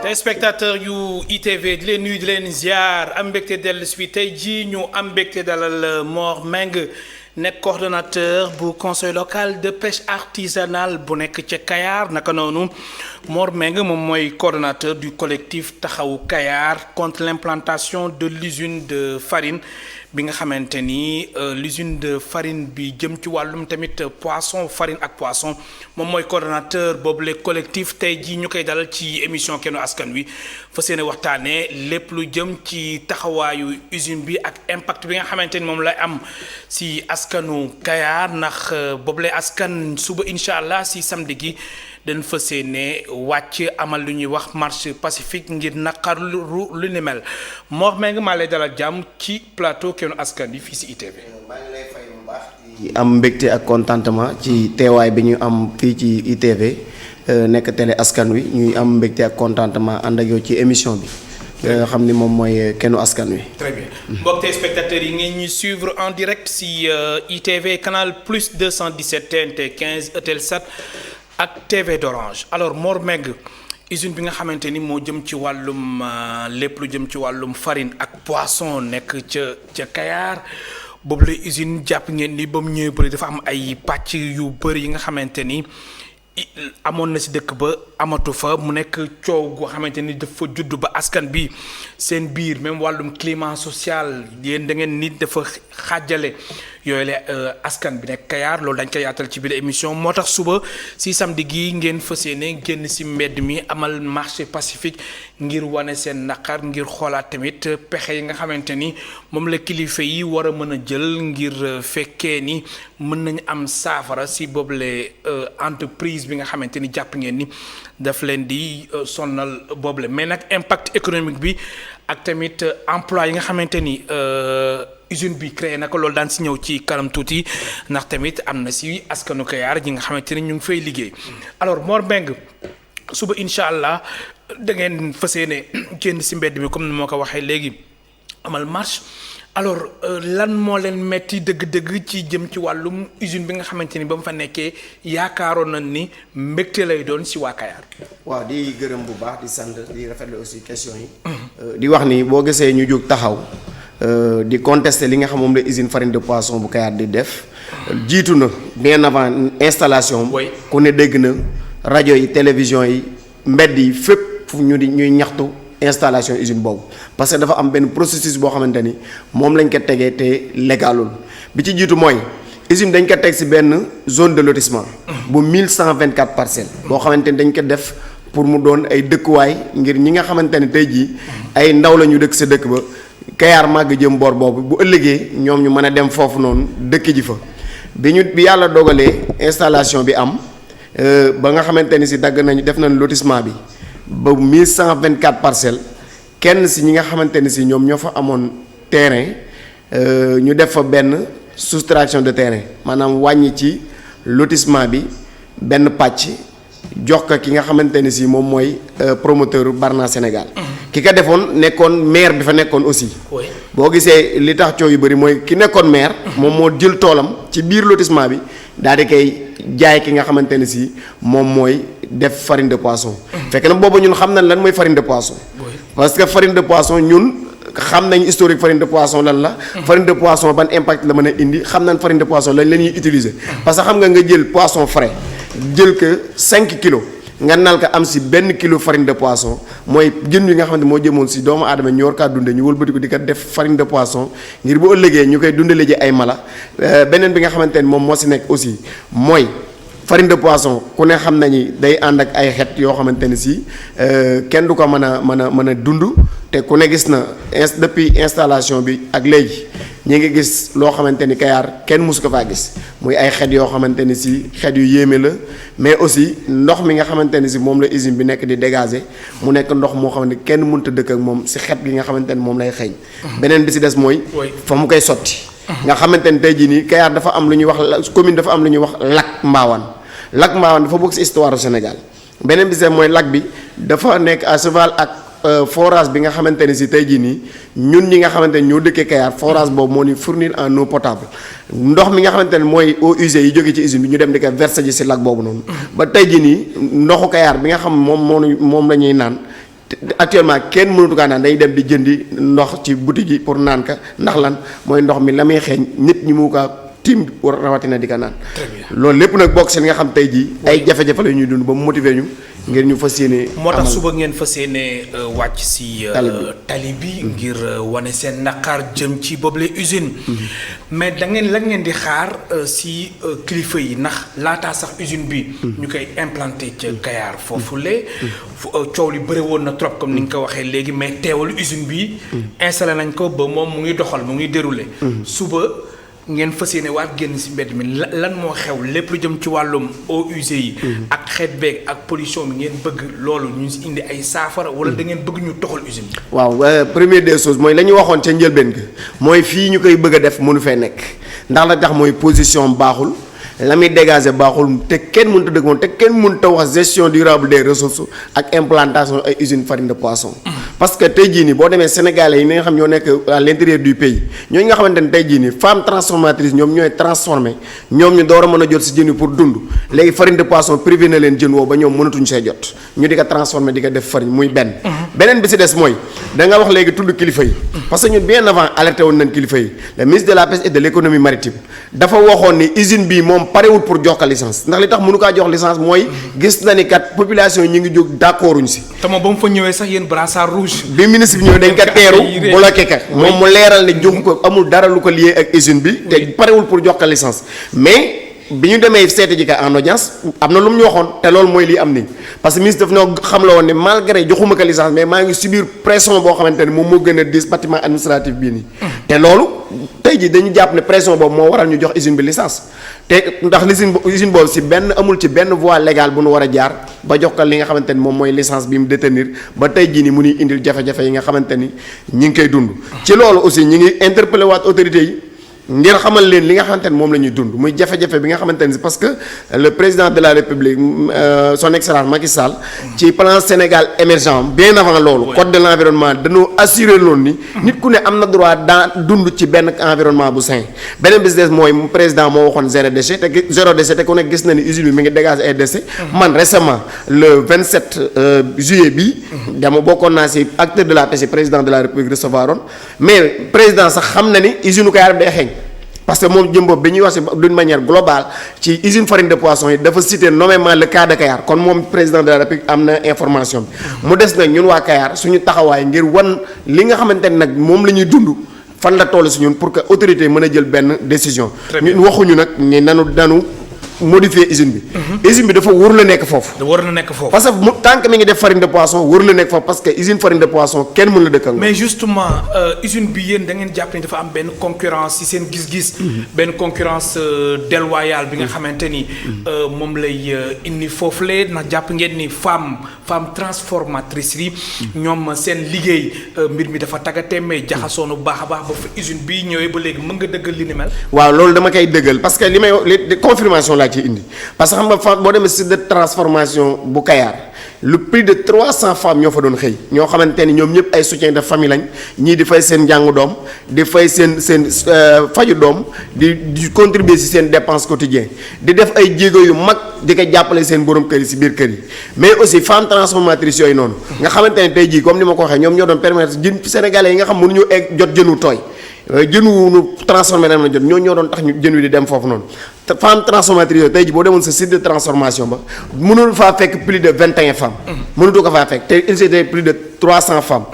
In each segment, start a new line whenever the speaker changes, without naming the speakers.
téléspectateur yu ITV di leen nuyu di leen ziar am mbégte dellu si tey jii ñu am mbégte dalal Mor Mbengue nekk coordonnateur bu conseil local de pêche artisanale bu nekk ca Kayar naka noonu Mor Mbengue moom mooy coordonnateur du collectif taxawu Kayar contre l'implantation de l'usine de farine bi nga xamante ni l'usine de farine bi jëm ci wàllum tamit poisson farine ak poisson moom mooy coordonnateur boobu le collectif tey jii ñu koy dalal ci émission Kennu Askan Wi fa seen waxtaanee lépp lu jëm ci taxawaayu usine bi ak impact bi nga xamante ni moom lay am si askanu Kayar ndax boobu le askan suba incha allah si samedi gi dañ fa seene wàcc amal lu ñuy wax marche pacifique ngir naqarlu lu ni mel Mor Mbengue maa lay dalal jàmm ci plateau Kennu Askan Wi fii si ITV.
maa ngi lay fay bu baax di am mbégte ak contentement ci teewaay bi ñu am fii ci ITV nekk télé askan wi ñuy am mbégte ak contentement ànd ak yow ci émission bi. nga xam ni moom mooy Kennu Askan Wi.
très bien mbokk téléspectateurs yi ngeen ñuy suivre en direct si ITV canal plus 217 TNT 15 Eutelsat ak TV d'Orange alors Mor Mbengue usine bi nga xamante ni moo jëm ci wàllum lépp lu jëm ci wàllum farine ak poisson nekk ca Kayar boobu la usine jàpp ngeen ni ba mu ñëwee bëri dafa am ay pàcc yu bëri yi nga xamante ni amoon na si dëkk ba amatu fa mu nekk coow goo xamante ni dafa judd ba askan bi seen biir même wàllum climat social yéen da ngeen nit dafa xaajale yooyu la askan bi nekk Kayar loolu dañ koy yaatal ci biir émission moo tax suba si samedi gi ngeen fas yéene génn si mbedd mi amal marché pacifique ngir wane seen naqar ngir xoolaat tamit pexe yi nga xamante ni moom la kilifa yi war a mën a jël ngir fekkee ni mën nañu am saafara si boobule entreprise bi nga xamante ni jàpp ngeen ni daf leen di sonnal boobule mais nag impact économique bi ak tamit emploi yi nga xamante ni usine bi créé na ko loolu daan si ñëw ci kanam tuuti ndax tamit am na si askanu Kayar ñi nga xamante ni ñu ngi fay liggéey alors Mor Mbengue suba incha allah da ngeen fas yéene génn si mbedd mi comme ni moo ko waxee léegi amal marche alors lan moo leen metti dëgg-dëgg ci jëm ci wàllum usine bi nga xamante ni ba mu fa nekkee yaakaaroon nañ ni mbégte lay doon si waa Kayar.
waaw di gërëm bu baax di sant di rafetlu aussi question yi. di wax ni boo gisee ñu jóg taxaw di contester li nga xam moom la usine farine de poisson bu Kayar di def. jiitu na bien avant installation. ku ne dégg na rajo yi télévision yi mbedd yi fépp ñuy ñaxtu. installation usine boobu parce que dafa am benn processus boo xamante ni moom lañ ko tegee te légalul bi ci jiitu mooy usine dañ ko teg ci benn zone de lotissement bu 1124 parcelles boo xamante ni dañ ko def pour mu doon ay dëkkuwaay ngir ñi nga xamante ni tey jii ay ndaw la ñu dëkk sa dëkk ba Kayar màgg jëm boor boobu bu ëllëgee ñoom ñu mën a dem foofu noonu dëkk ji fa bi yàlla dogalee installation bi am ba nga xamante ni ci dagg nañu def nañ lotissement bi ba 1124 parcelles kenn si ñi nga xamante ni si ñoom ñoo fa amoon terrain ñu def fa benn soustraction de terrain maanaam wàññi ci lotissement bi benn pàcc jox ko ki nga xamante ni si moom mooy promoteur Barna Sénégal. ki ko defoon nekkoon maire bi fa nekkoon aussi. boo gisee li tax coow yu bëri mooy ki nekkoon maire. moom moo jël toolam ci biir lotissement bi daal di koy jaay ki nga xamante ne si moom mooy def farine de poisson. fekk na boobu ñun xam nañ lan mooy farine de poisson. parce que farine de poisson ñun xam nañ historique farine de poisson lan la. farine de poisson ban impact la mën a indi xam nañ farine de poisson lañ la ñuy utiliser. parce que xam nga jël poisson frais jël ko 5 kilos. nga nal ko am si benn kilo farine de poisson mooy jën yi nga xamante moo jëmoon si doomu aadama ñu war kaa dunde ñu wëlbati ko di ko def farine de poisson ngir bu ëllëgee ñu koy dundale ji ay mala beneen bi nga xamante ni moom moo si nekk aussi mooy farine de poisson ku ne xam nañu day ànd ak ay xeet yoo xamante ni si kenn du ko mën a dund te ku ne gis na depuis installation bi ak léegi ñi ngi gis loo xamante ni Kayar kenn mësu ko faa gis muy ay xeet yoo xamante ni si xeet yu yéeme la mais aussi ndox mi nga xamante ni si moom la usine bi nekk di dégager mu nekk ndox moo xamante ni kenn mënut a dëkk ak moom si xeet gi nga xamante ni moom lay xeeñ. beneen bi si des mooy. fa mu koy sotti. nga xamante ni tey jii nii Kayar dafa am lu ñuy wax commune dafa am lu ñuy wax lac Mbawane dafa bokk si histoire du Sénégal beneen bi si des mooy lac bi dafa nekk à cheval ak. forage bi nga xamante ne si tey jii nii ñun ñi nga xamante ne ñoo dëkkee Kayar forage boobu moo ñu fournir en eau potable ndox mi nga xamante ne mooy eaux usées yi jóge ci usine bi ñu dem di ko verser ji si lac boobu noonu. ba tey jii nii ndoxu Kayar bi nga xam moom la ñuy naan actuellement kenn mënatu kaa naan day dem di jëndi ndox ci boutique yi pour naan ka ndax lan mooy ndox mi la muy xeeñ nit ñi mu kaa tiim rawatina di ka naan. loolu lépp nag bokk seen nga xam tey jii ay jafe-jafe la ñuy dund ba mu motiver ñu ngir ñu fas yéene.
moo tax suba ngeen fas yéene wàcc si tali bi ngir wane seen naqar jëm ci boobule usine. mais da ngeen la ngeen di xaar si kilifa yi ndax laataa sax usine bi. ñu koy implanté ca Kayar foofule. coow li bëri woon na trop comme ni nga ko waxee léegi mais teewul usine bi. installé nañ ko ba moom mu ngi doxal mu ngi déroulé. suba. ngeen fas yéene waat génn si mbedd mi lan moo xew lépp lu jëm ci wàllum eaux usées yi. ak xeet beeg ak pollution bi ngeen bëgg loolu ñu si indi ay saafara wala da ngeen bëgg ñu toxal usine bi.
waaw première des choses mooy la ñu waxoon ca njëlbeen ga mooy fii ñu koy bëgg a def mënu fee nekk ndax la tax mooy position baaxul la muy dégager baaxul te kenn mënut a dëgg moom te kenn mënut a wax gestion durable des ressources ak implantation ay usines farine de poisson. parce que tey jii nii boo demee sénégalais yi nga xam ñoo nekk à l'intérieur du pays ñooñu nga xamante ne tey jii nii femme transformatrice ñoom ñooy transformé ñoom ñu door a mën a jot si jën yi pour dund léegi farine de poisson privé na leen jën woo ba ñoom mënatuñ see jot ñu di ko transformé di ko def farine muy benn. beneen bi si des mooy da nga wax léegi tudd kilifa yi. parce que ñun bien avant alerté woon nañ kilifa yi le ministre de la pêche et de l'économie maritime dafa waxoon ni usine bii moom parewul pour jox ko licence ndax li tax mënu kaa jox licence mooy gis na ni kat population yi ñu ngi jóg d'accorduñ si.
te moom ba mu fa ñëwee sax yéen brassard rouge.
bi ministre bi ñëwee dañ ko teeru bloqué ka moom mu leeral ne jox ko amul dara lu ko lié ak usine bi te parewul pour jox ko licence mais bi ñu demee seeti ji ka en audience am na lu mu ñu waxoon te loolu mooy lii am nii parce que ministre daf ñoo xam la woon ne malgré joxuma ko licence mais maa ngi subir pression boo xamante ne moom moo gën a dis bâtiment administratif bii nii te loolu tey jii dañu jàpp ne pression boobu moo waral ñu jox usine bi licence te ndax usine boobu si benn amul ci benn voie légale bu nu war a jaar ba jox ko li nga xamante ni moom mooy licence bi mu détenir ba tey jii ni mu nuy indil jafe-jafe yi nga xamante ni ñi ngi koy dund ci loolu aussi ñi ngi interpellé waat autorités yi ngir xamal leen li nga xamante ne moom la ñuy dund muy jafe-jafe bi nga xamante ni parce que le président de la République son excellence Macky Sall ci plan Sénégal émergent bien avant loolu code de l'environnement dañoo assuré loolu ni nit ku ne am na droit dund ci benn environnement bu sain beneen bi des mooy président moo waxoon zéro déchet te ku nekk gis na ni usine bi mi ngi dégager ay déchets man récemment le 27 juillet bi dama bokkoon naa si acteur de la pêche président de la République recevoir oon mais président sax xam na ni usine Kayar day xeeñ parce que moom jëm boobu bi ñuy wax si d'une manière globale ci usine farine de poisson yi dafa citer nommément le cas de Kayar kon moom président de la République am na information bi mu des nag ñun waa Kayar suñu taxawaay ngir wan li nga xamante ne nag moom la ñuy dund fan la toll si ñun pour que autorité mën a jël benn décision ñun waxuñu nag ni nanu modifier usine bi. usine bi dafa wóor la nekk foofu.
war na nekk foofu.
parce que mu tant que mi ngi def farine de poisson wóor la nekk foofu parce que usine farine de poisson kenn mën la dëkkal.
mais justement usine bi yéen da ngeen jàpp ne dafa am benn concurrence ci seen gis-gis. benn concurrence déloyale bi nga xamante ni moom lay indi foofu la ndax jàpp ngeen ni femme transformatrice yi. ñoom seen liggéey mbir mi dafa taggatémbe jaxasoo nu baax a baax ba fa usine bi ñëwee ba léegi mën nga dëggal li ni mel.
waaw loolu dama koy dëggal parce que li may confirmation la ci indi parce que xam nga boo demee site de transformation bu Kayar lu plus de 300 femmes ñoo fa doon xëy ñoo xamante ni ñoom ñëpp ay soutien de famille lañ ñii di fay seen njàngu doom di fay seen faju doom di contribuer ci seen dépense quotidien di def ay jéego yu mag di ko jàppale seen borom kër yi ci biir kër yi mais aussi femme transformatrice yooyu noonu nga xamante ne tey jii comme ni ma ko waxee ñoom ñoo doon permettre jën sénégalais yi nga xam mënuñu egg jot jënu tooy jën wu nu transformé dem na jot ñoo doon tax ñu jën wi di dem foofu noonu te femme transformatrice yooyu tey ji boo demoon sa site de transformation ba mënul faa fekk plus de 21 femmes mënutoo ko faa fekk te il était plus de 300 femmes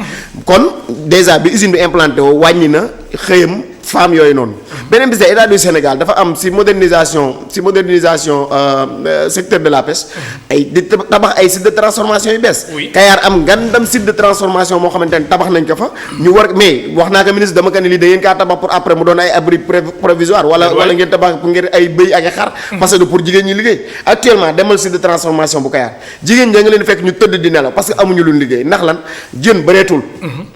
kon déjà bi usine bi implanté woo wàññi na xëyam femmes yooyu noonu beneen bi état du Sénégal dafa am ci modernisation secteur de la pêche ay di tabax ay site de transformation yu bees Kayar am ngandam site de transformation moo xamante ne tabax nañ ko fa ñu war mais wax naa ko ministre dama ko ne lii da ngeen kaa tabax pour après mu doon ay abri provisoire wala ngeen tabax pour ngeen ay bëy ak xar parce que pour jigéen ñi liggéey actuellement demal site de transformation bu Kayar jigéen ñi nga leen fekk ñu tëdd di nelaw parce que amuñu luñ liggéey ndax lan jën bëreetul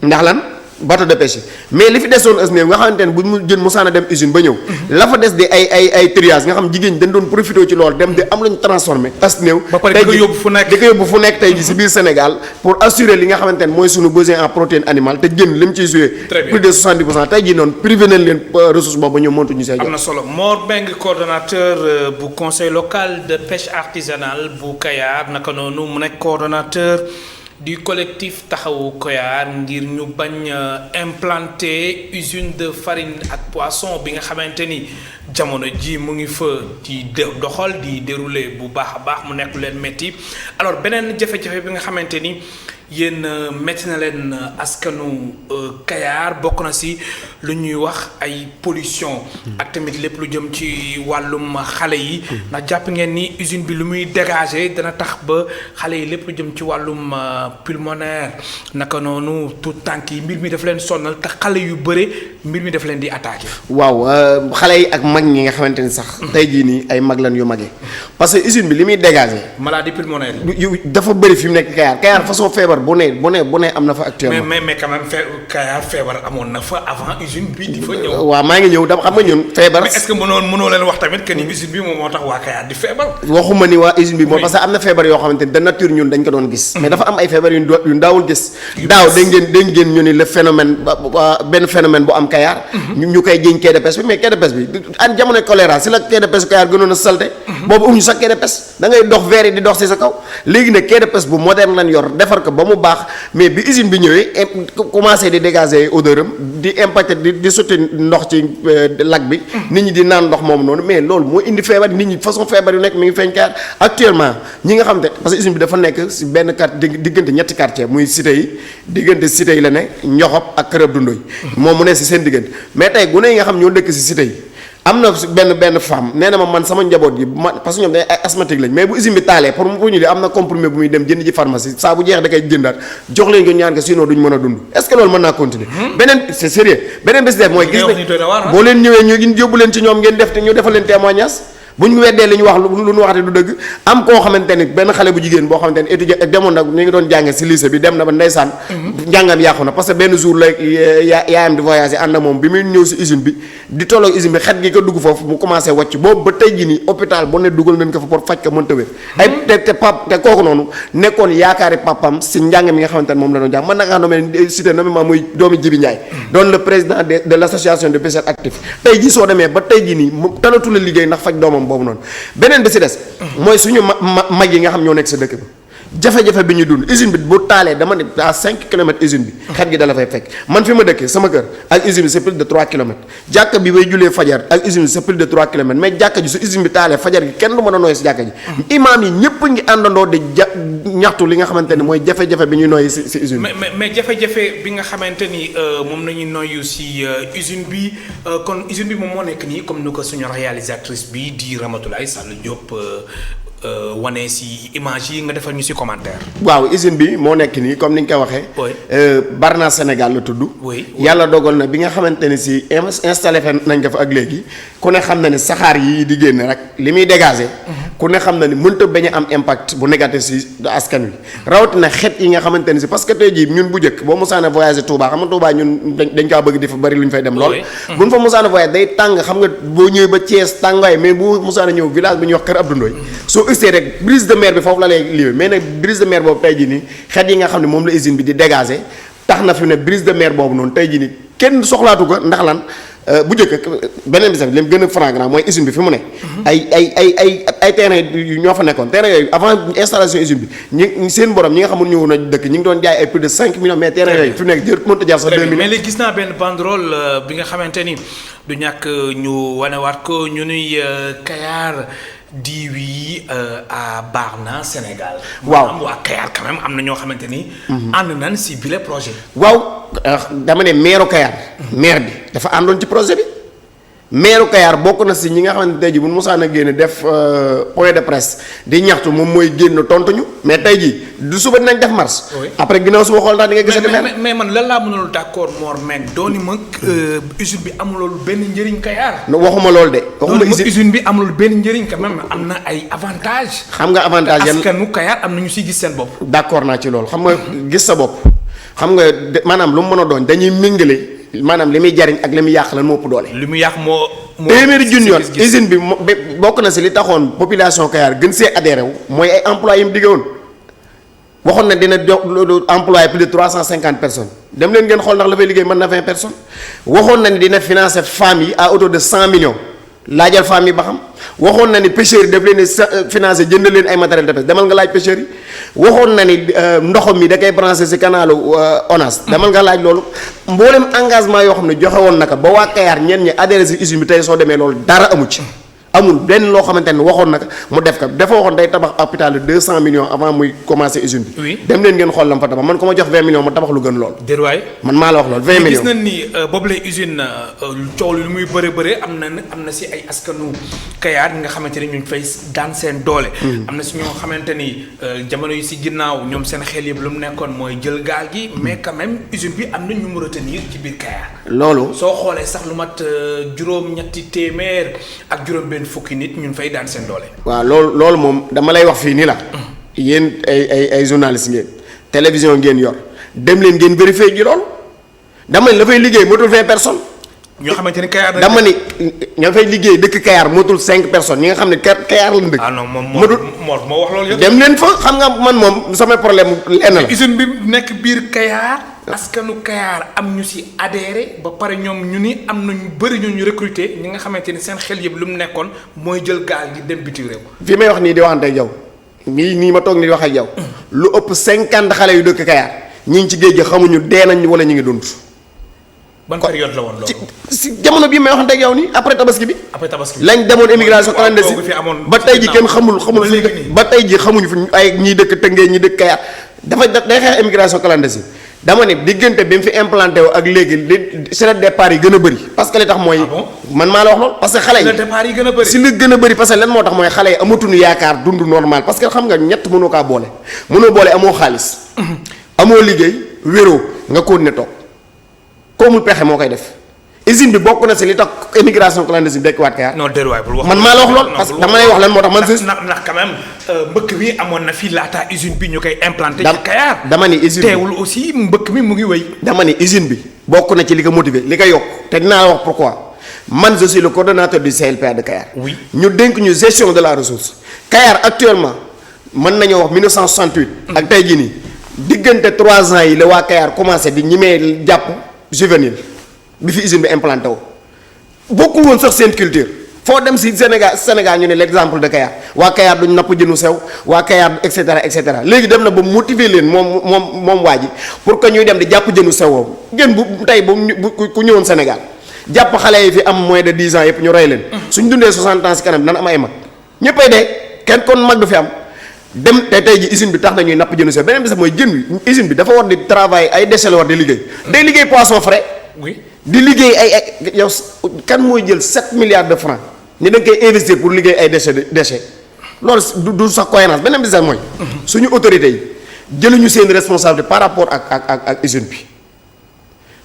ndax lan bateau de pêche mais li fi desoon as néew nga xamante ne bu mu jën musaana dem usine ba ñëw la fa des di ay triage nga xam jigéen ñi dañ doon profité ci loolu dem di am lañu transformé as néew
di ko yóbbu fu nekk
tey ji si biir Sénégal pour assurer li nga xamante ne mooy suñu besoin en protéine animale te jën li mu ciy joué plus de 70% tey ji noonu privé nañ leen ressource boobu ñoom mëntuñu see jot.
am na solo Mor Mbengue coordonnateur bu conseil local de pêche artisanale bu Kayar naka noonu mu nekk coordonnateur du collectif taxawu Kayar ngir ñu bañ implanter usine de farine ak poisson bi nga xamante ni jamono ji mu ngi fa di doxal di dérouler bu baax a baax mu nekk leen métti alors beneen jafe-jafe bi nga xamante ni yéen métti na leen askanu Kayar bokk na si lu ñuy wax ay pollution ak tamit lépp lu jëm ci wàllum xale yi ndax jàpp ngeen ni usine bi lu muy dégager dana tax ba xale yi lépp lu jëm ci wàllum pulmonaire naka noonu tout tànk yi mbir mi daf leen sonnal te xale yu bëre mbir mi daf leen di attaqué.
waaw xale yi ak mag ñi nga xamante ni sax tey jii nii ay mag lan yu magee parce que usine bi li muy dégager.
maladie pulmonaire
dafa bëri fi mu nekk Kayar façon feebar bu ne am na fa actuellement.
mais quand même Kayar feebar amoon na fa avant usine bi di fa ñëw.
waaw maa ngi ñëw dama xam nga ñun feebar.
mais est-ce que mënoo leen wax tamit que ni usine bi moom moo tax waa Kayar di feebar.
waxuma ni waa usine bi moo parce que am na feebar yoo xamante ni de nature ñun dañ ko doon gis. mais dafa am ay feebar yu daawul gis. daaw dégg ngeen ñu ni le phénomène benn phénomène bu am Kayar. ñu koy jiñ quai de pêche bi mais quai de pêche bi an jamono choléra si la quai de pêche Kayar gënoon a salte. boobu amuñu sax quai de pêche da ngay dox verre yi di dox si sa kaw léegi nag quai de pêche bu moderne lañ yor defar ko ba mu baax mais bi usine bi ñëwee commencé di dégager odeur am di impacter di sotti ndox ci lac bi. nit ñi di naan ndox moomu noonu mais loolu moo indi feebar nit ñi façon feebar yu nekk mi ngi feeñ Kayar actuellement ñi nga xam te parce que usine bi dafa nekk si benn quartier diggante ñetti quartier muy cité yi la ne Njoxob ak Kër Abdou Ndoye moom mu ne si seen diggante mais tey gune yi nga xam ñoo dëkk si cité yi am na benn femme nee na ma man sama njaboot gi parce que ñoom day ay asthmatique lañ mais bu usine bi taalee pour ñu di am na comprimé bu muy dem jënd ci pharmacie saa bu jeex da koy jëndaat jox leen ko ñaan ko sinon duñ mën a dund est-ce que loolu mën naa continuer beneen c'est sérieux beneen bés def mooy gis na boo leen ñëwee ñu yóbbu leen ci ñoom ngeen def te ñu defal leen témoignage bu ñu weddee li ñu wax lu ñu waxate du dëgg am koo xamante ni benn xale bu jigéen boo xamante ni étudiant demoon nag ñu ngi doon jànge si lycée bi dem na ba ndeysaan njàngam yàqu na parce que benn jour la yaayam di voyagé ànd ak moom bi muy ñëw si usine bi di tolloog usine bi xet gi ko dugg foofu mu commencé wàcc boobu ba tey ji nii hôpital bu ne dugal nañ ko fa pour faj ko mënta wér ay te kooku noonu nekkoon yaakaari papam si njàng mi nga xamante ne moom la doon jàng man nag nga nommé cité nommément muy doomi Jibi Ndiaye doon le président de l'association de pêcheurs actifs tey ji soo demee ba tey ji nii mu talatu la liggéey ndax faj doomam boobu noonu beneen bi si des mooy suñu mag yi nga xam ñoo nekk sa dëkk bi jafe-jafe bi ñu dund usine bi bu taalee dama ne à 5 kilomètres usine bi xet gi dala fay fekk man fi ma dëkkee sama kër ak usine bi c'est plus de 3 kilomètres jàkka bi bay jullee fajar ak usine bi c'est plus de 3 kilomètres mais jàkka ji su usine bi taalee fajar gi kenn du mën a nooy si jàkka ji imaam yi ñëpp ngi àndandoo di ñaxtu li nga xamante ne mooy jafe-jafe bi ñuy nooyi si usine bi
mais jafe-jafe bi nga xamante ni moom nañu nooyu si usine bi kon usine bi moom moo nekk nii comme ni ko suñu réalisatrice bi di Ramatoulaye Sall Diop wane si image yi nga defal ñu si commentaire.
waaw usine bi moo nekk nii comme ni nga ko waxee. Barna Sénégal la tudd. yàlla dogal na bi nga xamante ne si installé nañ ko fa ak léegi ku ne xam na ne saxaar yi di génn rek li muy dégager. ku ne xam na ni mënut a bañ a am impact bu négatif si askan wi rawatina xeet yi nga xamante ne si parce que tey jii ñun bu njëkk boo musaana voyager Touba xam nga Touba ñun dañ kaa bëgg di fa bari lu ñu fay dem lool. bu ñu fa musaana voyager day tàng xam nga boo ñëwee ba Thiès tàngaay mais bu musaana ñëw village bi ñuy wax Kër Abdou Ndoye usine rek brise de mer bi foofu la lay liwee mais nag brise de mer boobu tey jii nii xet yi nga xam ne moom la usine bi di dégager tax na fi ne brise de mer boobu noonu tey jii nii kenn soxlaatu ko ndax lan bu njëkk beneen bi sax li mu gën a flagrant mooy usine bi fi mu ne ay terrain ñoo fa nekkoon terrain yooyu avant installation usine bi ñi seen borom ñi nga xamul ñëwoon a dëkk ñi ngi doon jaay ay plus de 5 millions mais terrain yooyu fi mu nekk jër mënta jar sax 2 millions
mais léegi gis naa benn banderole bi nga xamante ni du ñàkk ñu wanewaat ko ñu nuy Kayar di oui à Barna Sénégal.
waaw
am waa Kayar quand même am na ñoo xamante ni. ànd nañ si bile projet.
waaw dama ne maire Kayar. maire bi dafa àndoon ci projet bi. maire Kayar bokk na si ñi nga xamante tey jii bu nu mosaan a génn def point de presse di ñaxtu moom mooy génn tontuñu mais tey jii du suba dinañ def marche. après ginnaaw suba xool ndax di nga gisati maire.
mais man lan laa mënul d'accord Mor Meng dooni ma usine bi amulul benn njëriñ Kayar.
waxuma loolu de. waxuma
usine bi amulul benn njëriñ quand même am na ay avantages.
xam nga avantage yan
askanu Kayar am na ñu siy gis seen bopp.
d'accord naa ci loolu xam nga gis sa bopp xam nga maanaam lu mu mën a doon dañuy méngale. maanaam li muy jariñ ak li muy yàq lan moo ëpp doole.
li muy yàq moo.
téeméeri junni yoon usine bi bokk na si li taxoon population Kayar gën see adhéré wu mooy ay employés yi mu digge woon waxoon na dina employé plus de 350 personnes dem leen ngeen xool ndax la fay liggéey mën na 20 personnes waxoon na ni dina financer femmes yi à hauteur de 100 millions laajal femmes yi ba xam waxoon na ni pêcheurs yi daf leen financé jënd leen ay matériel de pêche demal nga laaj pêcheurs yi waxoon na ni ndoxam mi da koy branché si canalu ONAS demal nga laaj loolu mboolem engagement yoo xam ne joxe woon naka ba waa Kayar ñenn ñi adhéré si usine bi tey soo demee loolu dara amu ci amul benn loo xamante ne waxoon naka mu def ka dafa waxoon day tabax hôpital de 200 millions avant muy commencer usine bi.
oui
dem leen ngeen xool la mu fa tabax man ko ma jox 20 millions ma tabax lu gën lool.
déet waay
man maa la wax lool 20 millions
gis nañ ni boobule usine coow lu muy bëre am na si ay askanu Kayar ñi nga xamante ni ñu ngi fay daan seen doole. am na si ñoo xamante ni jamono yi si ginnaaw ñoom seen xel yëpp lu mu nekkoon mooy jël gaal gi. mais quand même usine bi am na ñu mu retenir ci biir Kayar.
loolu
soo xoolee sax lu mat juróom-ñetti téeméer ak juróom-benn fukki nit ñun fay daan seen doole.
waaw loolu moom dama lay wax fii nii la. yéen ay journalistes ngeen télévision ngeen yor dem leen ngeen vérifier ji loolu dama ne la fay liggéey motul 20 personnes.
ñoo xamante ni Kayar
dama ni ñoo fay liggéey dëkk Kayar motul 5 personnes ñi nga xam ne Kayar la dëkk.
ah non moom moo wax loolu yëpp.
dem leen fa xam nga man moom sama problème lenn la.
usine bi nekk biir Kayar. askanu Kayar am ñu si adhéré ba pare ñoom ñu ni am na ñu bëri ñu recruter ñi nga xamante ni seen xel yëpp lu mu nekkoon mooy jël gaal gi dem biti réew.
fi may wax nii di waxante ak yow nii ma toog nii di wax ak yow. lu ëpp 50 xale yu dëkk Kayar ñi ngi ci géej gi xamuñu dee nañ wala ñu ngi dund.
ban période la woon loolu.
si jamono bii may waxante ak yow nii après tabaski bi.
après tabaski bi
lañ demoon immigration clandestine ba tey ji kenn xamul ba tey ji xamuñu fi ay ñii dëkk Tëngéej ñii dëkk Kayar day xeex immigration clandestine. dama ne diggante bi mu fi implanté wu ak léegi li c'est le départ yi gën a bëri parce que li tax mooy. man maa la wax loolu parce que xale yi.
le départ yi gën a bëri
si li gën a bëri parce que lan moo tax mooy xale yi amatuñu yaakaar dund normal parce que xam nga ñett mënoo kaa boole. mënoo boole amoo xaalis. amoo liggéey wéroo nga continuer toog koomul pexe moo koy def usine bi bokk na si li tax immigration clandestine dekkiwaat Kayar.
non déedéet waay bul wax.
man maa la wax loolu parce que dama lay wax lan moo tax man.
ndax quand même mbëkk mi amoon na fii laata usine bi ñu koy implanté. ci Kayar
dama ni usine bi
teewul aussi mbëkk mi mu ngi wéy.
dama ni usine bi bokk na ci li ko motiver li ko yokk te dinaa la wax pourquoi man je suis le coordonnateur du CLPA de Kayar.
oui
ñu dénk ñu gestion de la ressource. Kayar actuellement mën nañoo wax 1968. ak tey jii nii diggante 3 ans yi la waa Kayar commencé di ñimee jàpp juvénile bi fi usine bi implanté wu bokkul woon sax seen culture foo dem si Sénégal ñu ne l'exemple de Kayar waa Kayar duñ napp jënu sew waa Kayar et cetera léegi dem na ba motiver leen moom waa ji pour que ñuy dem di jàpp jënu sew woowu jën bu tey bu ku ñëwoon Sénégal jàpp xale yi fi am moins de 10 ans yëpp ñu rey leen. suñ dundee 60 ans si kanam dana am ay mag ñëppay dee kenn kon mag du fi am dem te tey ji usine bi tax na ñuy napp jënu sew beneen bi sax mooy jën wi usine bi dafa war di travail ay déchets la war di liggéey. day liggéey poisson frais.
oui.
di liggéey ay yow kan mooy jël 7 milliards de francs ni da nga koy investir pour liggéey ay déchets loolu du sax cohérence beneen bi sax mooy. suñu autorités yi jëluñu seen responsabilité par rapport ak usine bi.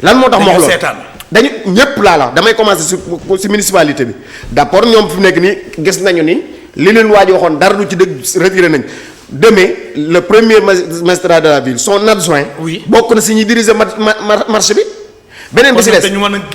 lan moo tax ma wax loolu dañu ñëpp laa la damay commencer si municipalité bi d'accord ñoom fi mu nekk nii gis nañu ni li leen waa ji waxoon dara du ci dëgg retiré nañ demain le premier magistrat de la ville son adjoint.
oui
bokk na si ñuy diriger marché bi. beneen bi si des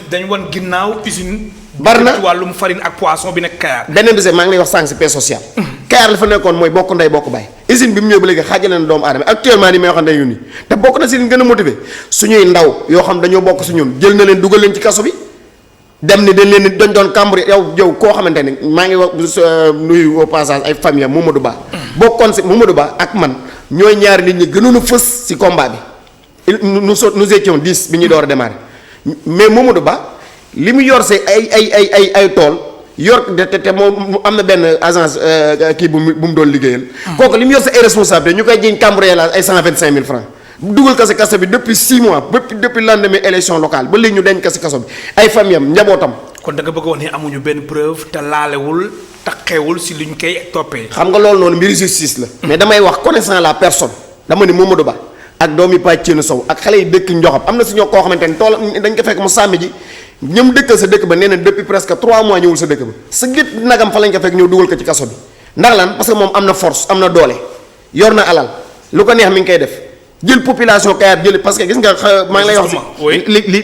dañu wan ginnaaw usine.
bari na
ci wàllum farine ak poisson bi nekk Kayar.
beneen bi si maa ngi lay wax sànq si paix sociale. Kayar la fa nekkoon mooy bokk ndey bokk baay. usine bi mu ñëw ba léegi xaajale na doomu aadama actuellement nii may wax yu nii te bokk na si li gën a motiver suñuy ndaw yoo xam dañoo bokk si ñun jël na leen dugal leen ci kaso bi dem ni dañ leen ni dañ doon cambre yow koo xamante ne maa ngi wax nuyu au passage ay famille am Mamadou Ba. bokkoon si Mamadou Ba ak man ñooy ñaari nit ñi gënoon a fës si combat bi nous étions 10 bi ñuy door a démarrer mais Mamadou Ba li mu yor see ay tool yor te moom am na benn agence kii bu mu doon liggéeyal. kooku li mu yor see ay responsabilité ñu koy jiñ cambriolage ay 125 000 francs dugal ko si kaso bi depuis 6 mois depuis lendemain élection locale ba léegi ñu denc ko si kaso bi ay famille am njabootam.
kon da nga bëgg a wax ni amuñu benn preuve te laalewul taqeewul si luñ koy toppee.
xam nga loolu noonu mbiri justice la. mais damay wax connaissant la personne dama ni Mamadou Ba ak doomi Pàccéenu Sow ak xale yi dëkk Njoxam am na si ñoo koo xamante ni tool dañ ko fekk mu sàmmi ji ñoom dëkkal sa dëkk ba nee na depuis presque 3 mois ñëwul sa dëkk ba sa gét nagam fa lañ ko fekk ñëw dugal ko ci kaso bi ndax lan parce que moom am na force am na doole yor na alal lu ko neex mi ngi koy def jël population Kayar jël parce que gis nga maa ngi lay wax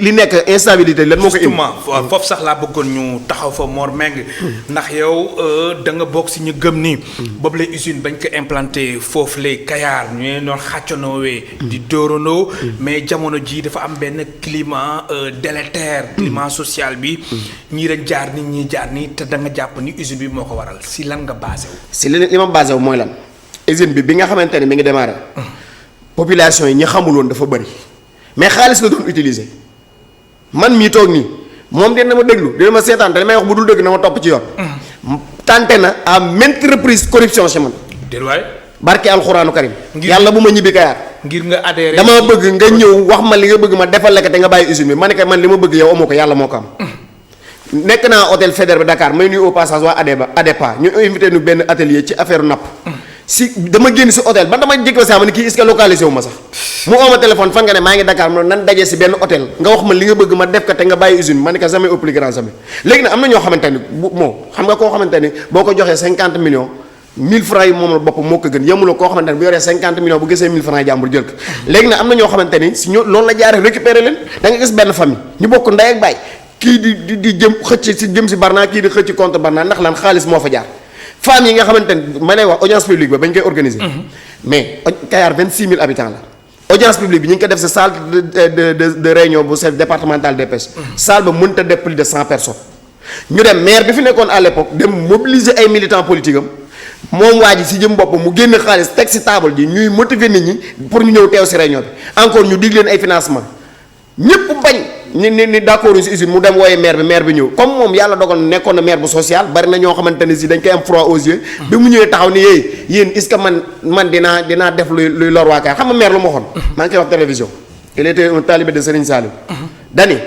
li nekk instabilité lan moo ko indi.
justement foofu sax laa bëggoon ñu taxaw fa Mor Meng ndax yow da nga bokk si ñu gëm ni boobu lay usine bañ ko implanté foofu lay Kayar ñu leen doon xàccanoowee di dóorandoo mais jamono ji dafa am benn climat délétère climat social bi ñii dañ jaar ni ñii jaar ni te da nga jàpp ni usine bi moo ko waral si lan nga basé wu.
si li ma basé wu mooy lan usine bi nga xamante ne mi ngi démarré population yi ñi xamul woon dafa bëri mais xaalis la doon utiliser man mii toog nii moom dina ma déglu dina ma seetaan te li may wax bu dul dëgg na ma topp ci yoon. tenté na à maintes reprises corruption ci man.
déedwaay.
barke alxuraanu karim. yàlla bu ma ñibbi Kayar.
ngir nga adhéré.
dama bëgg nga ñëw wax ma li nga bëgg ma defal la ko te nga bàyyi usine bi ma ne ko man li ma bëgg yow amoo ko yàlla moo ko am. nekk naa hôtel Faidherbe Dakar may nuyu au passage waa ADEPA ñu invité nu benn atelier ci affaire napp. si dama génn si hôtel ba dama jékki saa ma ne kii est-ce que localisé wu ma sax mu oo ma téléphone fan nga ne maa ngi Dakar mu nan dajee si benn hôtel nga wax ma li nga bëgg ma def ko te nga bàyyi usine ma ne ko jamais au plus grand jamais léegi nag am na ñoo xamante ni xam nga koo xamante ni boo ko joxee 50 millions 1000 francs yi moom la bopp moo ko gën yemuloo koo xamante ni bu yoree 50 millions bu gisee 1000 francs yi jàmbur jël ko léegi nag am na ñoo xamante ni si ñoo loolu la jaaree récupérer leen da nga gis benn famille ñu bokk ndey ak baay kii di jëm xëcc si jëm si Barna kii di xëcc compte Barna ndax lan xaalis moo fa jaar femmes yi nga xamante ne ma lay wax audience publique ba bañ koy organiser. mais Kayar 26000 habitants la. audience publique bi ñu ngi ko def sa salle de réunion bu chef départemental des pêches. salle ba mënut a def plus de 100 personnes. ñu dem maire bi fi nekkoon à l'époque dem mobiliser ay militants politiques am moom waa ji si jëm bopp mu génn xaalis teg si table ji ñuy motiver nit ñi pour ñu ñëw teew si réunion bi encore ñu dig leen ay financement ñëpp bañ. ni d'accord si usine mu dem wooye maire bi ñëw comme moom yàlla dogal nekkoon na maire bu social bari na ñoo xamante ne si dañ koy am froid aux yeux. bi mu ñëwee taxaw ni yéen est-ce que man dinaa def luy lor waa Kayar xam nga maire lu ma waxoon. maa ngi koy wax télévision. il était un talibé de Serigne Saliou. dani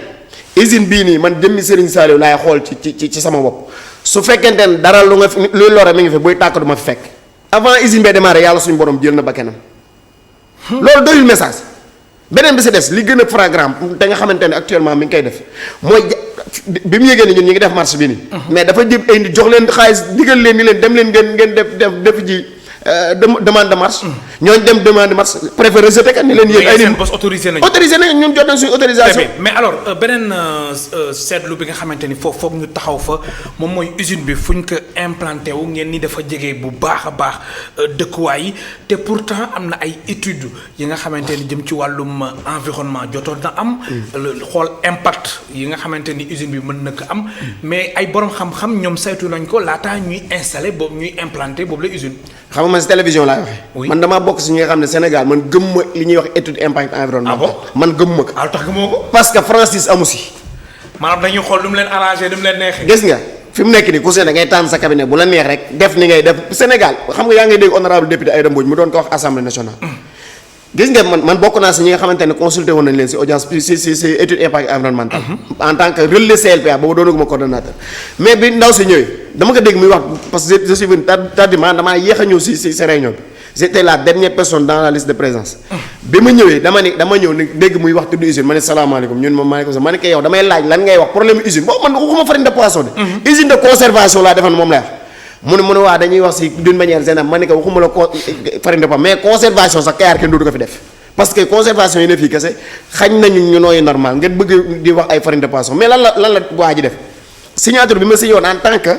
usine bii nii man jëmmi Serigne Saliou laay xool ci sama bopp su fekkente ne dara luy lore mi ngi fi buy tàkk du ma fi fekk. avant usine bee démarré yàlla suñu borom jël na ba kenam. loolu doyul message. beneen bi si des li gën a flagrant te nga xamante ne actuellement mi ngi koy def mooy bi mu yëgee ni ñun ñu ngi def marche bi nii. mais dafa jëm ay nit jox leen xaalis digal leen ni leen dem leen ngeen def ji demande de marche. ñooñu dem demande de marche préfet rejeté ka ni leen yéen. ay nit
bos autorisé nañu.
autorisé nañu ñun jot nañ suñu autorisation.
mais alors beneen seetlu bi nga xamante ni foofu foog ñu taxaw fa moom mooy usine bi fu ñu ko implanté wu ngeen ni dafa jege bu baax a baax dëkkuwaay yi te pourtant am na ay études yi nga xamante ni jëm ci wàllum environnement jotoon na am. xool impact yi nga xamante ni usine bi mën na ko am. mais ay borom xam-xam ñoom saytu nañ ko laataa ñuy installé boobu ñuy implanté boobu la usine.
xam nga man si télévision laay waxee. man damaa bokk si ñi nga xam ne Sénégal man gëm ma li ñuy wax étude impact environnemental. man gëm ma ko.
tax gëmoo ko.
parce que Francis amu si.
maanaam dañuy xool nu mu leen arrangé nu mu leen neexee.
gis nga fi mu nekk nii ku se da ngay tànn sa cabinet bu la neex rek def ni ngay def Sénégal xam nga yaa ngi dégg honorable député Aïda Mbodj mu doon ko wax assemblée nationale. gis nga man bokk naa si ñi nga xamante ne consulté woon nañ leen si audience si étude impact environnemental. en tant que relais CLPA boobu doonaguma coordonnateur. mais bi ndaw si ñëwee dama ko dégg muy wax parce que je suis venu tardivement damaa yéex a ñëw si réunion bi j'étais la dernière personne dans la liste de présence. bi ma ñëwee dama ñëw ni dégg muy wax tudd usine ma ne salaamaaleykum ñun moom maaleykum salaam ma ne ko yow damay laaj lan ngay wax problème usine boobu man waxuma farine de poisson de. usine de conservation laa defoon moom laa wax. mu ne waa dañuy wax si d'une manière générale ma ne ko waxuma la farine de poisson mais conservation sax Kayar kenn dootu ko fi def. parce que conservation yi ne fii kese xañ nañu ñu nooyu normal ngeen bëgg di wax ay farine de poisson mais lan la waa ji def signature bi ma signé woon en tant que.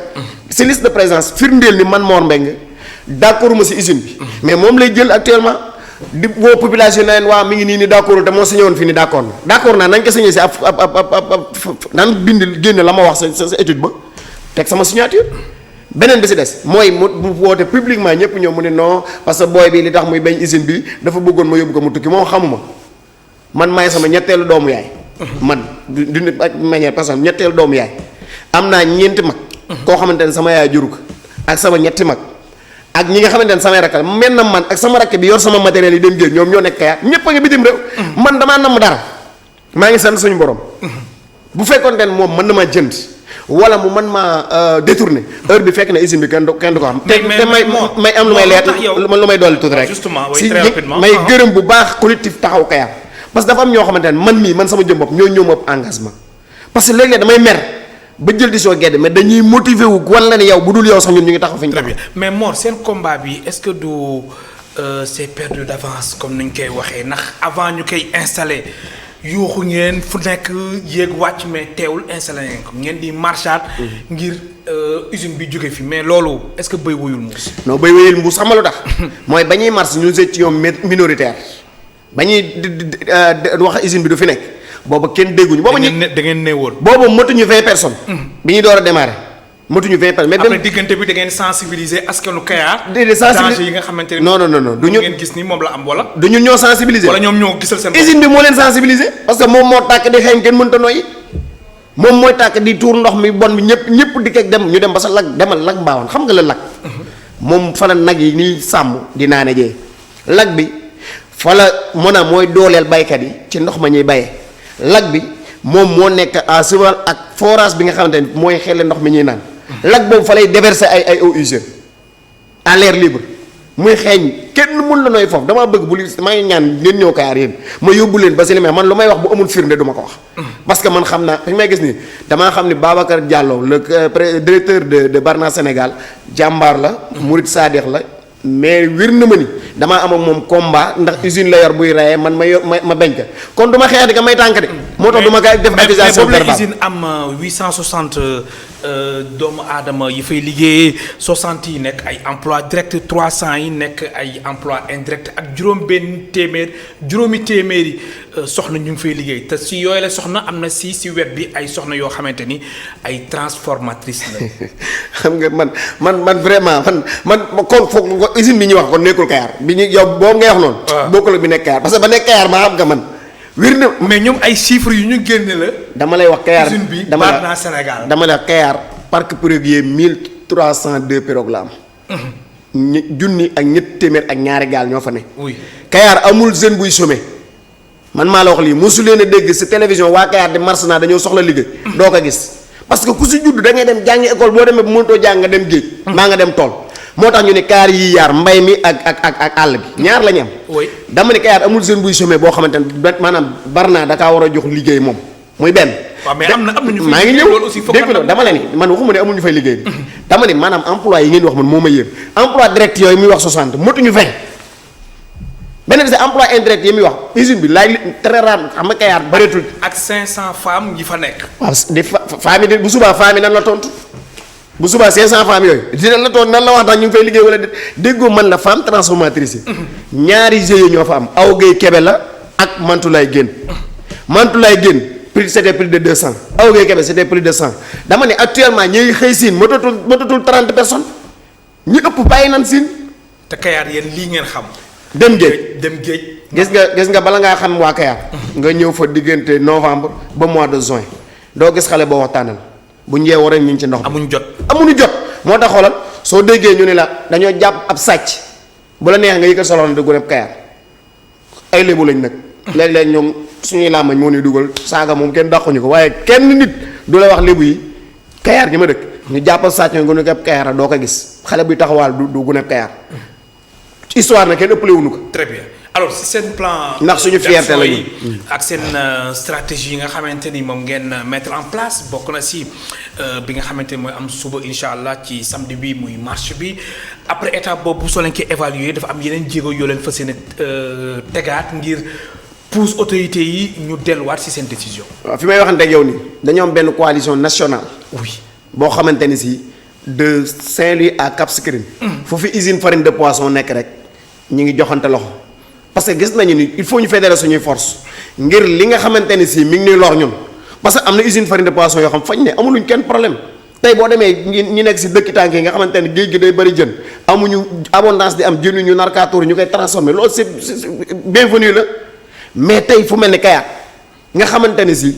si liste de présence firndeel ni man Mor Mbengue d'accord ma si usine bi. mais moom lay jël actuellement di woo population na leen waa mi ngi nii ni d'accord te moo signé woon fii ni d'accord naa nañ ko signé si ab naan bind génne la ma wax sa étude ba teg sama signature. beneen bi si des mooy mu woote publiquement ñëpp ñëw mu ne non parce que booy bi li tax muy bañ usine bi dafa bëggoon ma yóbbu ko mu tukki moom xamuma man maay sama ñetteelu doomu yaay. man d'une manière personnelle ñetteelu doomu yaay am naa ñeenti mag. koo xamante ne sama yaay juru ko ak sama ñetti mag ak ñi nga xamante ne samay rakkal mel na man ak sama rakk bi yor sama matériel yi dem géej ñoom ñoo nekk Kayar ñëpp a ngi bitim réew. man damaa namm dara maa ngi sant suñu borom. bu fekkoon ne moom mën na ma jënd. wala mu mën maa détourner heure bi fekk na usine bi kenn du ko xam. te may am lu may leer lu may dolli tuuti rek.
justement
si may gërëm bu baax collectif taxaw Kayar parce que dafa am ñoo xamante ne man sama jëm bopp ñoo ma ëpp engagement. parce que léeg-léeg damay mer ba jël di soo gedd mais dañuy motiver wu wan la ne yow bu dul yow sax ñun ñu ngi taxaw fi ñu.
très bien mais Mor seen combat bi est-ce que du c'est perdu d'avance comme ni ñu koy waxee ndax avant ñu koy installé yuuxu ngeen fu nekk yéeg wàcc mais teewul installé ngeen ko ngeen di marchaat ngir usine bi jóge fi mais loolu est-ce que béy wuyul mbuus.
non béy wuyul mbuus xam nga lu tax mooy ba ñuy marche ñu étions minoritaire ba ñuy wax usine bi du fi nekk booba kenn dégguñu. booba ñu
da ngeen ne woon.
booba motuñu 20 personnes. bi ñuy door a démarrer motuñu 20 personnes. mais
après diggante bi da ngeen sensibiliser askanu Kayar.
déedéet
danger yi nga xamante ne.
non du ñu
ngeen gis ni moom la am wala.
du ñun ñoo sensibiliser.
wala ñoom ñoo gisal seen bopp.
usine bi moo leen sensibiliser. parce que moom moo tàkk di xeeñ kenn mënta noyyi moom mooy tàkk di tuur ndox mi bon bi ñëpp di kek dem ñu dem ba sa lag demal lag mbaawoon xam nga la lag. moom fa la nag yi nii sàmm di naane jee lag bi fa la mën a mooy dooleel baykat yi ci ndox ma ñuy bayee lag bi moom moo nekk à cheval ak forage bi nga xamante ni mooy xelle ndox mi ñuy naan. lag boobu fa lay déverser ay eaux usées à l'air libre muy xeeñ kenn mën la nooy foofu damaa bëgg bu li maa ngi ñaan ngeen ñëw Kayar yéen ma yóbbu leen ba si li man lu may wax bu amul firnde du ma ko wax. parce que man xam naa dañ may gis nii damaa xam ni Babacar Diallo le directeur de Barna Sénégal jàmbaar la. Murid Sadikh la mais wir na ma ni damaa am ak moom combat ndax usine la yor buy rayee man ma bañ ko kon du ma xeex di ka may tànk de. moo tax du ma koy def accusation verbale
mais usine am 860 doomu aadama yi fay liggéeyee 60 yi nekk ay emploi direct 300 yi nekk ay emploi indirect ak juróomi téeméeri soxna ñu ngi fay liggéey te si yooyu la soxna am na si web bi ay soxna yoo xamante ni ay transformatrice la.
xam nga man vraiment man kon foog usine bi ñuy wax kon nekkul Kayar bi ñu yow boobu ngay wax noonu. waaw bokkul ak bi nekk Kayar parce que ba nekk Kayar maa xam nga man. wir na
mais ñoom ay chiffres yu ñu génne la.
dama lay wax Kayar
usine bi Barna Sénégal
dama lay wax Kayar parc pétrolier 1302 pirogues la am. junni ak ñetti téeméer ak ñaari gaal ñoo fa ne.
oui
Kayar amul jeune buy chômer man maa la wax lii mosu leen a dégg si télévision waa Kayar di mars naa dañoo soxla liggéey. doo ko gis parce que ku si judd da ngay dem jàngi école boo demee bu mënutoo jàng nga dem géej. maa nga dem tool. moo tax ñu ne Kayar yi yaar mbay mi ak àll bi ñaar la ñu am.
oui
dama ne Kayar amul jeune buy chômer boo xamante ne maanaam Barna da kaa war a jox liggéey moom muy benn.
waaw mais am na ñu
maa ngi ñëw dégg nga dama la ni man waxuma ne amul ñu fay liggéey. dama ne maanaam emploi yi ngeen di wax man moo ma yéem emploi direct yooyu muy wax 60 motuñu 20. beneen bi c'est emploi indirect yi muy wax usine bi laay très rare xam nga Kayar bëreetul.
ak 500 femmes yi fa nekk.
waaw di femmes yi bu subaa femmes yi nan la tontu. bu subaa 500 femmes yooyu dina la toon nan la wax ndax ñu ngi fay liggéey wala déggoo man la femme transformatrice yi ñaari GIE ñoo fa am aw gay kebe la ak Mantoulaye Guène Mantoulaye Guène c'était plus de 200 aw gay kebe c'était plus de 100 dama ne actuellement ñuy xëy siin motatul 30 personnes ñi ëpp bàyyi nan siin
te Kayar yéen lii ngeen xam
dem géej gis nga bala ngaa xam waa Kayar nga ñëw fa diggante novembre ba mois de juin doo gis xale boo waxtaanal bu ñu yeewoo rek ñu ngi ci ndox
amuñu jot
moo tax xoolal soo déggee ñu ne la dañoo jàpp ab sàcc bu la neex nga yëkkal solo na dugg rek Kayar ay lébu lañ nag léeg-léeg ñoom suñuy làmmañ moo ñuy dugal saaga moom kenn dàquñu ko waaye kenn nit du la wax lébu yi Kayar gi ma dëkk ñu jàppal sàcc nga gune ab Kayar doo ko gis xale buy taxawaal du gune Kayar histoire na kenn ëppale wuñu ko.
très bien alors si seen plan.
ndax suñu fierté la ñu
ak seen stratégie yi nga xamante ni moom ngeen mettre en place bokk na si bi nga xamante ni mooy am suba incha allah ci samedi bi muy marche bi après étape boobu soo leen koy évaluer dafa am yeneen jéego yoo leen fas yéene tegaat ngir pousse autorités yi ñu delluwaat si seen décision.
waaw fi may waxante ak yow nii dañoo am benn coalition nationale.
oui
boo xamante ni si de Saint-Louis à Cap Skirring. foofu usine farine de poisson nekk rek ñu ngi joxante loxo. parce que gis nañu ni il faut ñu fédérer suñuy force ngir li nga xamante ni si mi ngi ñuy lor ñun parce que am na usine farine de poisson yoo xam fañ ne amuluñ kenn problème tey boo demee ñi nekk si dëkki tànk yi nga xamante ni géej gi day bëri jën amuñu abondance di am jën ñu narkaatoor ñu koy transformer loolu c'est bienvenu la mais tey fu mel ni Kayar nga xamante ni si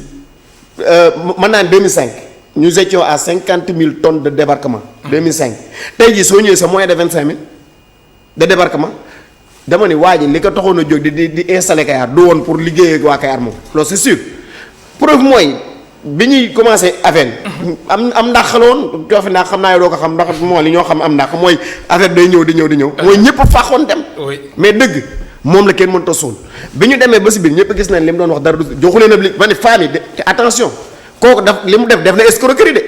mën naa 2005 nous étions à 50 000 tonnes de débarquement. 2005 tey jii soo ñëwee c'est moins de 25 000 de débarquement. dama ni waa ji li ko taxoon a jóg di installer Kayar du woon pour liggéey ak waa Kayar moom loolu c'est sûr preuve mooy bi ñuy commencé affaire am ndax la woon coofi ndax xam naa doo ko xam ndax moo li ñoo xam am ndax mooy affaire day ñëw di ñëw mooy ñëpp faaxoon dem mais dëgg moom la kenn mënta suul bi ñu demee ba si biir ñëpp gis nañ li mu doon wax dara du joxu leen ab li ma ne femme yi te attention kooku li mu def na escroquerie de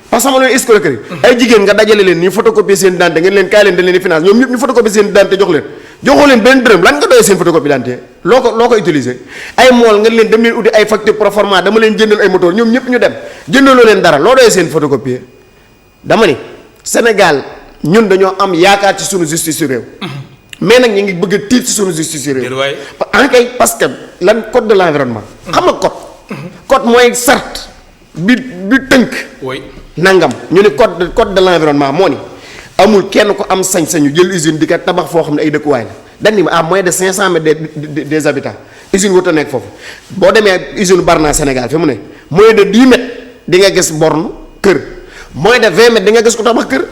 parce que xam nga loolu escroquerie ay jigéen nga dajale leen ñu photocopier seen identité ngeen leen kaay leen dañ leen di finance ñoom ñëpp ñu photocopier seen identité jox leen joxoo leen benn dërëm lan nga doyee seen photocopie d'identité loo ko utiliser ay mool nga leen dem leen uti ay facture proforma dama leen jëndal ay moteur ñoom ñëpp ñu dem jëndaloo leen dara loo doyee seen photocopie dama ni Sénégal ñun dañoo am yaakaar ci sunu justice su réew. mais nag ñu ngi bëgg a tiit ci sunu justice su réew. kay parce que lan code de l'environnement. xam nga code. code mooy sart bi tënk. nangam ñu ne code de l'environnement moo ni amul kenn ko am sañ-sañu jël usine di ko tabax foo xam ne ay dëkkuwaay la dañ ni à moins de 500 mètres des habitants usine wut a nekk foofu boo demee usine Barna Sénégal fi mu ne moins de 10 mètres di nga gis borne kër moins de 20 mètres di nga gis ko tabax kër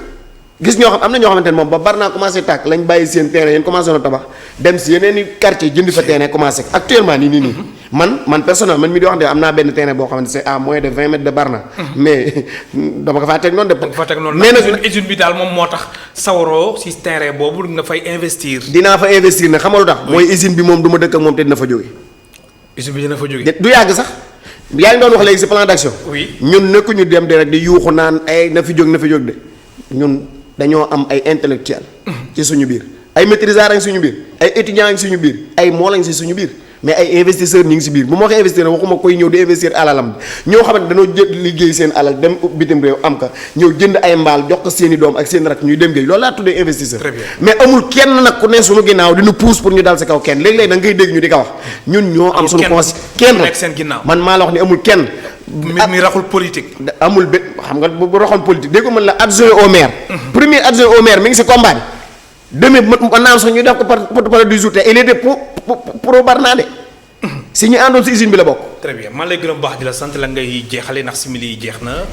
gis ñoo xam am na ñoo xamante ne moom ba Barna commencé tàkk lañ bàyyi seen terrain yéen commencé na tabax dem si yeneen i quartier jënd fa terrain commencé actuellement nii man personnellement man mi di wax de am naa benn terrain boo xamante c'est à moins de 20 mètres de Barna mais dama ko faa teg noonu de.
mais nag usine bi daal moom moo tax sawaroo si terrain boobu nga fay investir.
dinaa fa investir nag xam nga lu tax. mooy usine bi moom du ma dëkk ak moom te dina fa jóge.
usine bi dina fa jóge.
du yàgg sax yaa ngi doon wax léegi si plan d'action.
oui
ñun nekkuñu dem de rek di yuuxu naan ay na fi jóg de ñun dañoo am ay intellectuel ci suñu biir ay maîtrisards lañ suñu biir ay étudiants lañ suñu biir ay moo lañ si suñu biir mais ay investisseurs ñu ngi si biir bu ma waxee investisseur waxuma koy ñëw di investir alalam ñoo xamante dañoo jël liggéey seen alal dem bitim réew am ka ñëw jënd ay mbaal jox ko seen i doom ak seen rak ñuy dem géej loolu laa tuddee investisseur. mais amul kenn nag ku ne suñu ginnaaw di ñu pousse pour ñu dal si kaw kenn léeg-léeg da ngay dégg ñu di ko wax ñun ñoo am suñu kenn
nekk seen ginnaaw
man maa la wax ni amul kenn.
mi raxul politique.
amul bé xam nga bu raxoon politique dégg ko mën la adjoint au maire. premier adjoint au maire mi ngi si combat bi. demee mën naa am sax ñu def ko par du jour te il était pro Barna de. si ñu àndoon si usine bi la bokk.
très bien man lay gërëm baax di la sant la ngay jeexale ndax simili yi jeex na.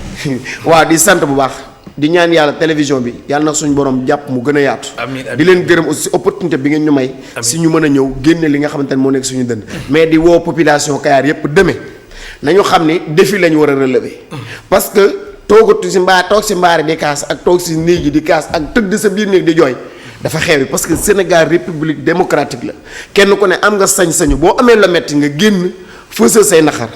waaw di sant bu baax. di ñaan yàlla télévision bi yàlla na suñu borom jàpp mu gën a yaatu.
amiin
di leen gërëm aussi opportunité bi ngeen ñu may. si ñu mën a ñëw génne li nga xamante ne moo nekk suñu dënd. mais di woo population Kayar yépp demee. nañu xam ni défi lañu war a relever. parce que toog si mbaari di kaas ak toog si néeg yi di kaas ak tëdd sa biir néeg di jooy dafa xewi parce que Sénégal république démocratique la kenn ku ne am nga sañ-sañu boo amee la metti nga génn fësal say naxar.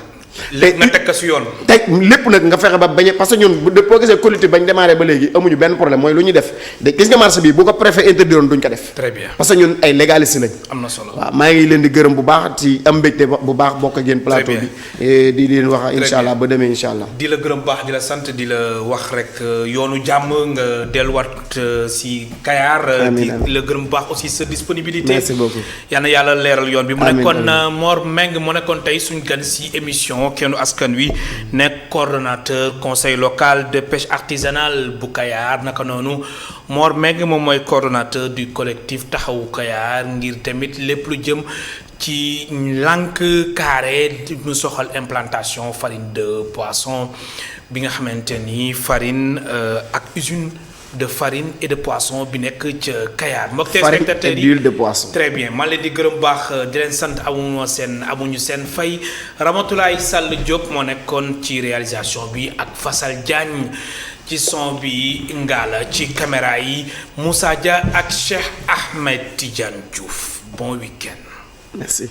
lépp nga teg ko si yoon.
teg lépp nag nga fexe ba bañ parce que ñun boo gisee collectif bañ démarré ba léegi amuñu benn problème mooy lu ñu def de gis nga marché bi bu ko préfet interdiroon duñ ko def.
très bien
parce que ñun ay légaliste lañ.
am na solo
waaw maa ngi leen di gërëm bu baax ci am mbégte bu baax bokk ak yéen plateau bi. di leen wax incha allah ba demee incha allah.
di la gërëm baax di la sant di la wax rek yoonu jàmm nga delluwaat si Kayar. di la gërëm bu baax aussi sa disponibilité.
merci beaucoup
yal na yàlla leeral yoon bi. mu nekkoon Mor Meng mu nekkoon tey suñ gan si émission Kennu Askan Wi. nekk coordonnateur conseil local de pêche artisanale bu Kayar naka noonu Mor Meng moom mooy coordonnateur du collectif taxawu Kayar ngir tamit lépp lu jëm ci lànk carré mu soxal implantation farine de poisson bi nga xamante ni farine ak usine de farine et de poisson bi nekk ca Kayar. mbokk téléspectateurs yi
d'huile de poisson.
très bien man leen di gërëm baax di leen sant amuñu seen fay Ramatoulaye Sall Diop moo nekkoon ci réalisation bi ak Fassal Diagne ci son bi Ngala ci caméra yi Moussa Dia ak Cheikh Ahmed Tidiane Diouf bon week-end.
merci.